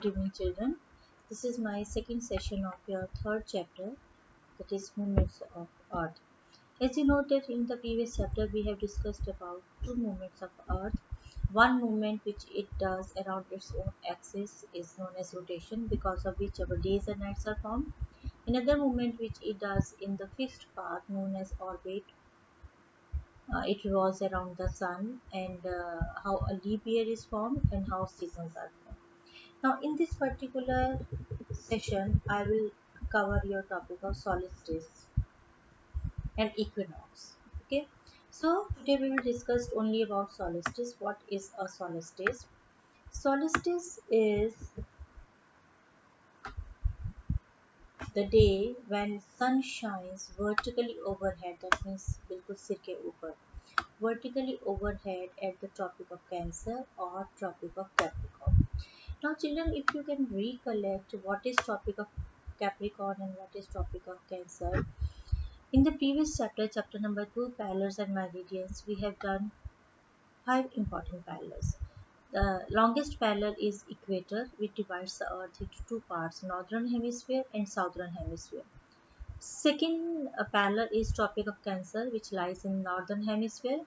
Good evening, children. This is my second session of your third chapter, that is movements of Earth. As you noted in the previous chapter, we have discussed about two movements of Earth. One movement which it does around its own axis is known as rotation, because of which our days and nights are formed. Another movement which it does in the fixed path known as orbit. It revolves around the sun, and how a leap year is formed and how seasons are formed. Now, in this particular session, I will cover your topic of solstice and equinox. Okay, so today we will discuss only about solstice. What is a solstice? Solstice is the day when sun shines vertically overhead. That means बिल्कुल सिर के ऊपर. Vertically overhead at the Tropic of Cancer or Tropic of Capricorn. Now, children, if you can recollect what is Tropic of Capricorn and what is Tropic of Cancer, in the previous chapter, chapter number 2, parallels and meridians, we have done 5 important parallels. The longest parallel is equator, which divides the earth into two parts, northern hemisphere and southern hemisphere. Second parallel is Tropic of Cancer, which lies in northern hemisphere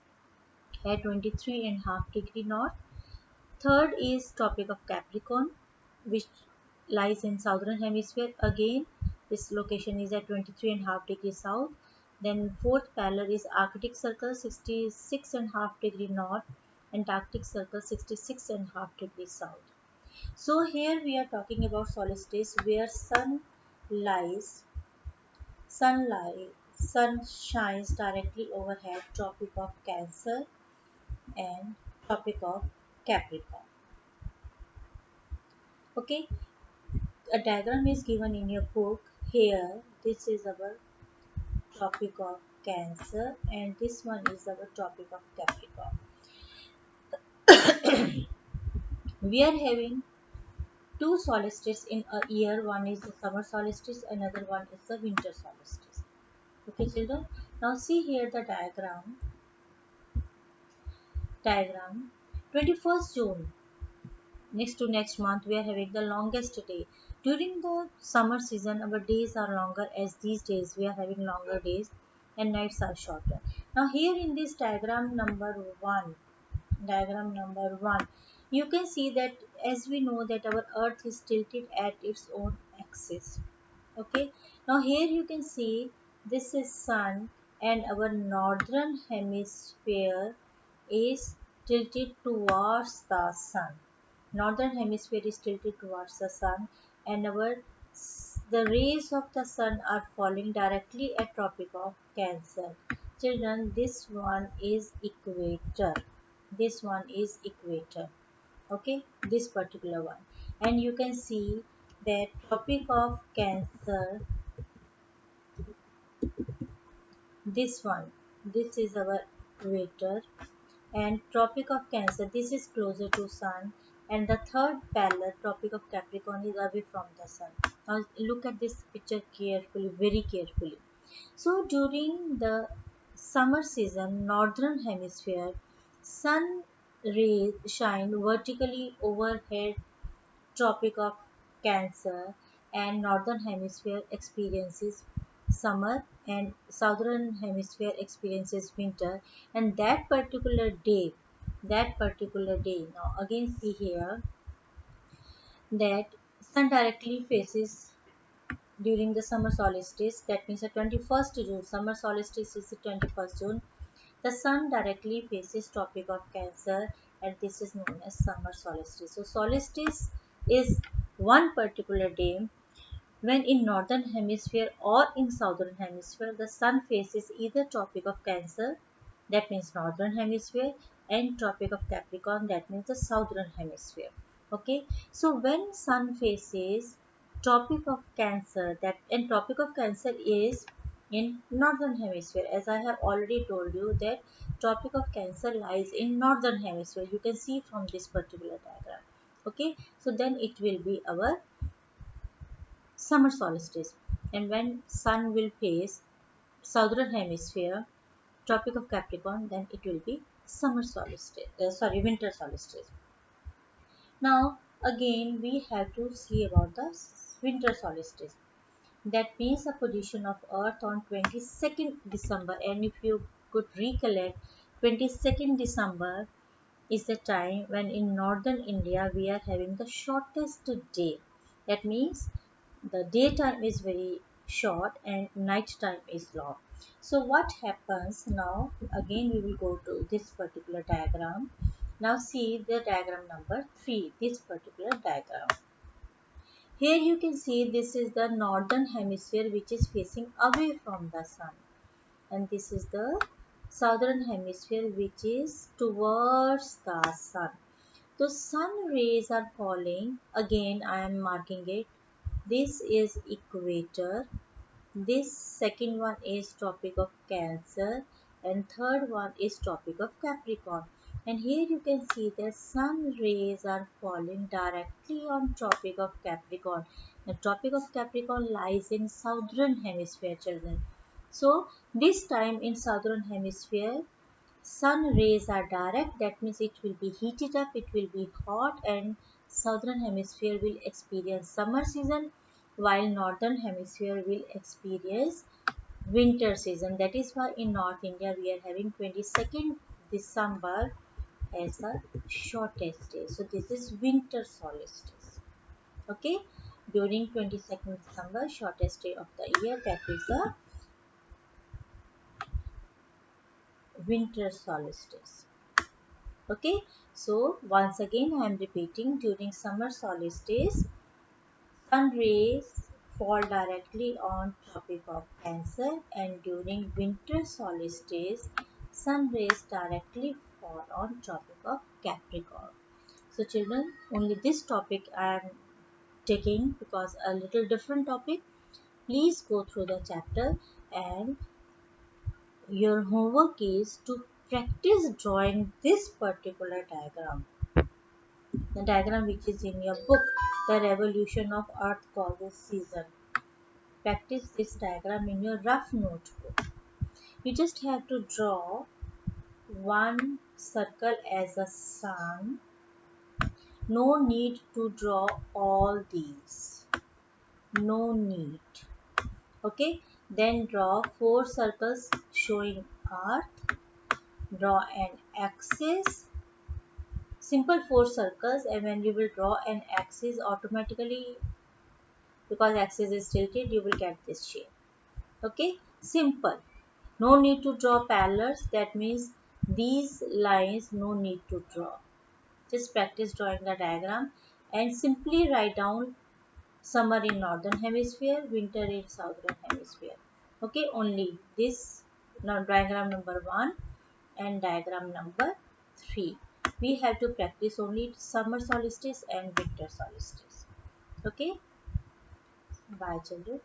at 23.5 degree north. Third is Tropic of Capricorn, which lies in southern hemisphere. Again, this location is at 23.5 degrees south. Then fourth parallel is Arctic Circle, 66.5 degree north, Antarctic Circle, 66.5 degrees south. So here we are talking about solstice, where lies, sun shines directly overhead Tropic of Cancer and Tropic of Capricorn. Okay, a diagram is given in your book. Here, this is our Tropic of Cancer and this one is our Tropic of Capricorn. We are having two solstices in a year. One is the summer solstice, another one is the winter solstice. Okay, children. Now see here the diagram. 21st June, next to next month, we are having the longest day. During the summer season, our days are longer, as these days we are having longer days and nights are shorter. Now here in this diagram number one, you can see that, as we know, that our earth is tilted at its own axis. Okay, now here you can see this is sun, and our northern hemisphere is tilted towards the sun. Northern hemisphere is tilted towards the sun, and the rays of the sun are falling directly at Tropic of Cancer. Children, this one is equator. This one is equator. Okay, this particular one, and you can see that Tropic of Cancer, this one, this is our equator, and Tropic of Cancer, this is closer to sun, and the third parallel, Tropic of Capricorn, is away from the sun. Now look at this picture carefully, very carefully. So during the summer season, northern hemisphere, sun rays shine vertically overhead Tropic of Cancer, and northern hemisphere experiences summer and southern hemisphere experiences winter. And that particular day, now again see here that sun directly faces during the summer solstice, that means the 21st June. Summer solstice is the 21st June. The sun directly faces Tropic of Cancer, and this is known as summer solstice. So solstice is one particular day when in northern hemisphere or in southern hemisphere the sun faces either Tropic of Cancer, that means northern hemisphere, and Tropic of Capricorn, that means the southern hemisphere. Okay, so when sun faces Tropic of Cancer, that and Tropic of Cancer is in northern hemisphere, as I have already told you that Tropic of Cancer lies in northern hemisphere. You can see from this particular diagram. Okay, so then it will be our summer solstice, and when sun will face southern hemisphere, Tropic of Capricorn, then it will be summer solstice, sorry, winter solstice. Now again we have to see about the winter solstice. That means the position of Earth on 22nd December. And if you could recollect, 22nd December is the time when in northern India we are having the shortest day. That means the daytime is very short and night time is long. So what happens now? Again we will go to this particular diagram. Now see the diagram number 3, this particular diagram. Here you can see this is the northern hemisphere which is facing away from the sun, and this is the southern hemisphere which is towards the sun. The sun rays are falling. Again I am marking it. This is equator. This second one is Tropic of Cancer, and third one is Tropic of Capricorn. And here you can see the sun rays are falling directly on Tropic of Capricorn. The Tropic of Capricorn lies in southern hemisphere, children. So this time in southern hemisphere sun rays are direct, that means it will be heated up, it will be hot, and southern hemisphere will experience summer season while northern hemisphere will experience winter season. That is why in North India we are having 22nd December as the shortest day. So this is winter solstice. Okay, during 22nd December, shortest day of the year, that is the winter solstice. Okay, so once again I am repeating, during summer solstice sun rays fall directly on Tropic of Cancer, and during winter solstice sun rays directly fall on Tropic of Capricorn. So children, only this topic I am taking because a little different topic. Please go through the chapter, and your homework is to practice drawing this particular diagram. The diagram which is in your book, The Revolution of Earth Causes Season. Practice this diagram in your rough notebook. You just have to draw one circle as a sun. No need to draw all these. No need. Okay. Then draw 4 circles showing Earth. Draw an axis. Simple 4 circles, and when you will draw an axis automatically, because axis is tilted, you will get this shape. Okay, simple. No need to draw parallels, that means these lines no need to draw. Just practice drawing the diagram and simply write down summer in northern hemisphere, winter in southern hemisphere. Okay, only this. Now diagram number 1 and diagram number 3, we have to practice only summer solstice and winter solstice. Okay, bye children.